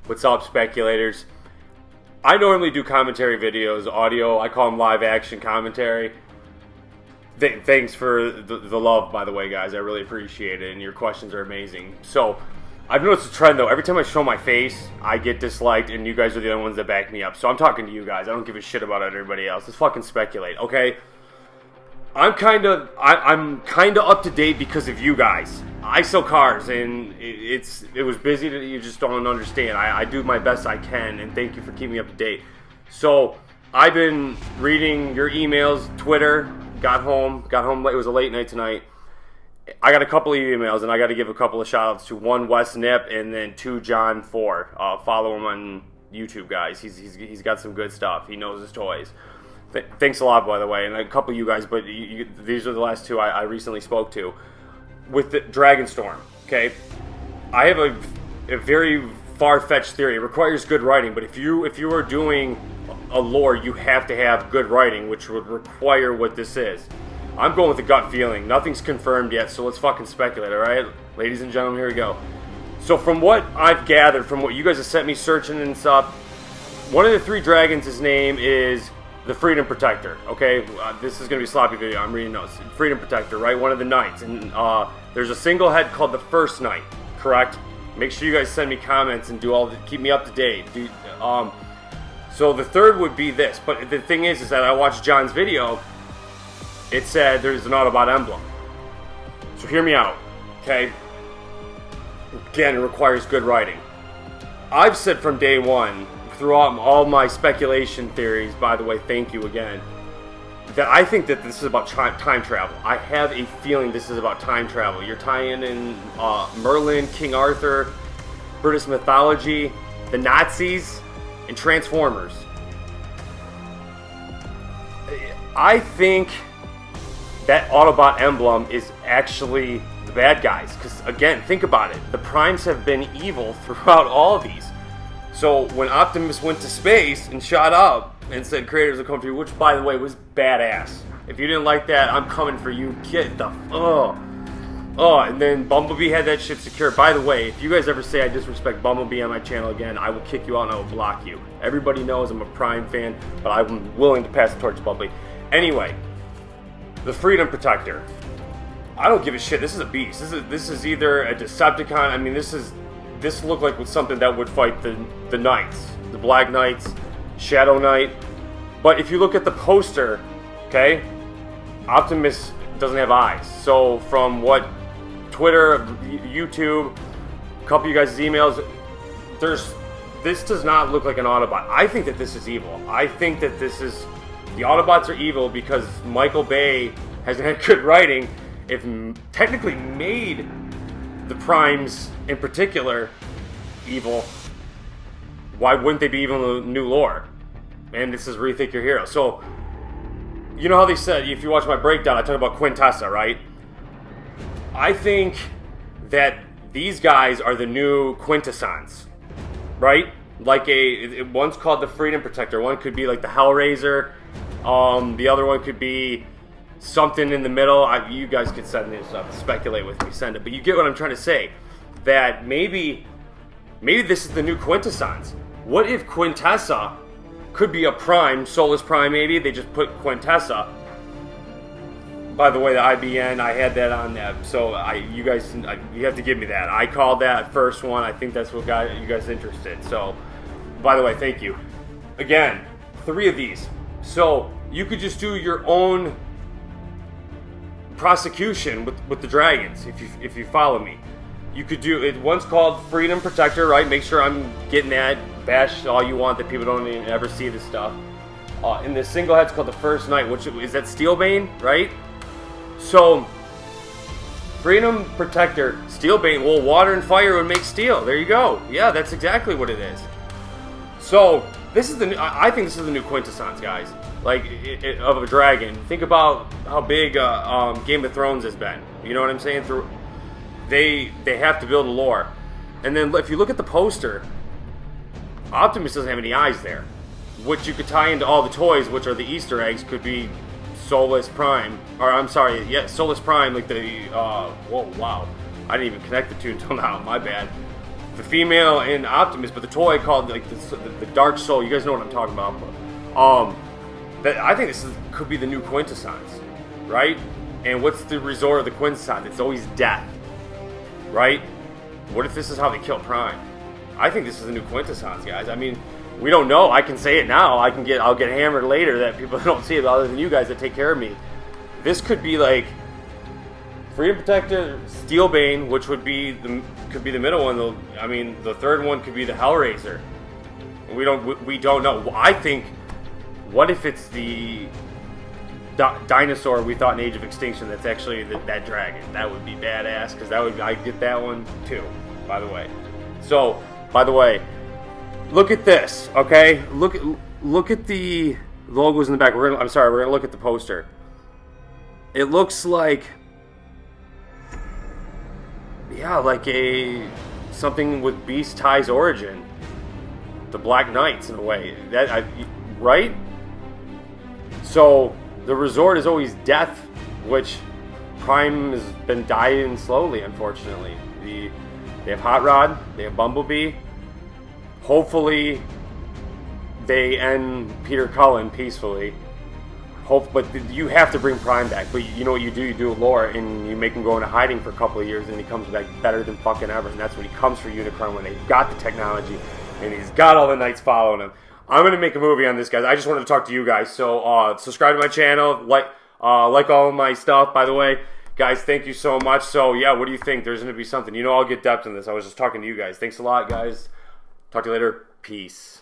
What's up, speculators? I normally do commentary videos, audio. I call them live action commentary. Thanks for the love, by the way, guys. I really appreciate it, and your questions are amazing. So, I've noticed a trend, though. Every time I show my face, I get disliked, and you guys are the only ones that back me up. So I'm talking to you guys. I don't give a shit about everybody else. Let's fucking speculate, okay? I'm kind of up to date because of you guys. I sell cars, and it was busy that you just don't understand. I do my best I can, and thank you for keeping me up to date. So I've been reading your emails, Twitter. Got home late. It was a late night tonight. I got a couple of emails, and I got to give a couple of shout outs to one, Wes Nip, and then two, John 4. Follow him on YouTube, guys. He's got some good stuff. He knows his toys. Thanks a lot, by the way, and a couple of you guys, but these are the last two I recently spoke to. With the DRAGONSTORM, okay? I have a very far-fetched theory. It requires good writing, but if you are doing a lore, you have to have good writing, which would require what this is. I'm going with a gut feeling. Nothing's confirmed yet, so let's fucking speculate, alright? Ladies and gentlemen, here we go. So from what I've gathered, from what you guys have sent me searching and stuff, one of the three dragons, his name is the Freedom Protector, okay? This is going to be a sloppy video. I'm reading notes. Freedom Protector, right? One of the knights. And there's a single head called the First Knight, correct? Make sure you guys send me comments and keep me up to date. So the third would be this. But the thing is that I watched John's video. It said there's an Autobot emblem. So hear me out, okay? Again, it requires good writing. I've said from day one, throughout all my speculation theories, by the way, thank you again, that I think that this is about time travel. I have a feeling this is about time travel. You're tying in Merlin, King Arthur, British mythology, the Nazis, and Transformers. I think that Autobot emblem is actually the bad guys. Because, again, think about it. The Primes have been evil throughout all of these. So when Optimus went to space and shot up and said creators will come for you, which, by the way, was badass. If you didn't like that, I'm coming for you. Get the... and then Bumblebee had that shit secure. By the way, if you guys ever say I disrespect Bumblebee on my channel again, I will kick you out and I will block you. Everybody knows I'm a Prime fan, but I'm willing to pass the torch to Bumblebee. Anyway, the Freedom Protector. I don't give a shit. This is a beast. This is either a Decepticon. I mean, this looked like something that would fight the Knights, the Black Knights, Shadow Knight. But if you look at the poster, okay, Optimus doesn't have eyes. So from what Twitter, YouTube, a couple of you guys' emails, this does not look like an Autobot. I think that this is evil. I think that the Autobots are evil because Michael Bay hasn't had good writing. If technically made the Primes in particular evil, why wouldn't they be evil in the new lore? And this is Rethink Your Hero. So, you know how they said, if you watch my breakdown, I talk about Quintessa, right? I think that these guys are the new quintessons, right? Like one's called the Freedom Protector. One could be like the Hellraiser. The other one could be something in the middle. You guys could send this up, speculate with me, send it. But you get what I'm trying to say. That maybe this is the new quintessons. What if Quintessa could be a Prime, Soulless Prime maybe? They just put Quintessa. By the way, the IBN, I had that on that. So you have to give me that. I called that first one. I think that's what got you guys interested. So, by the way, thank you. Again, 3 of these. So you could just do your own prosecution with the dragons, if you follow me. You could do it. One's called Freedom Protector, right? Make sure I'm getting that. Bash all you want that people don't even ever see this stuff. And the single head's called the First Knight, which is that Steelbane, right? So Freedom Protector, Steelbane. Well, water and fire would make steel. There you go. Yeah, that's exactly what it is. So this is I think this is the new quintessence, guys. Like of a dragon. Think about how big Game of Thrones has been. You know what I'm saying? They have to build a lore. And then if you look at the poster, Optimus doesn't have any eyes there, which you could tie into all the toys, which are the Easter eggs. Could be Soulless Prime, or I'm sorry, yeah, Soulless Prime, like the whoa, wow, I didn't even connect the two until now. My bad. the female in Optimus, but the toy called like the Dark Soul. You guys know what I'm talking about. But, I think this could be the new quintessence, right? And what's the resort of the quintessence? It's always death, right? What if this is how they kill Prime? I think this is the new quintessence, guys. I mean, we don't know. I can say it now. I'll get hammered later that people don't see it other than you guys that take care of me. This could be like Freedom Protector, Steelbane, which could be the middle one. I mean, the third one could be the Hellraiser. We don't know. I think, what if it's the dinosaur we thought in Age of Extinction that's actually that dragon? That would be badass, because I'd get that one too, by the way. So, by the way, look at this, okay? Look at the logos in the back. We're gonna look at the poster. It looks like, yeah, like something with Beast Tie's origin, the Black Knights in a way. Right? So the resort is always death, which Prime has been dying slowly, unfortunately. They have Hot Rod, they have Bumblebee. Hopefully, they end Peter Cullen peacefully. But you have to bring Prime back. But you know what you do? You do lore, and you make him go into hiding for a couple of years, and he comes back better than fucking ever. And that's when he comes for Unicron, when they've got the technology, and he's got all the Knights following him. I'm going to make a movie on this, guys. I just wanted to talk to you guys. So, subscribe to my channel. Like all of my stuff, by the way. Guys, thank you so much. So, yeah, what do you think? There's going to be something. You know, I'll get depth in this. I was just talking to you guys. Thanks a lot, guys. Talk to you later. Peace.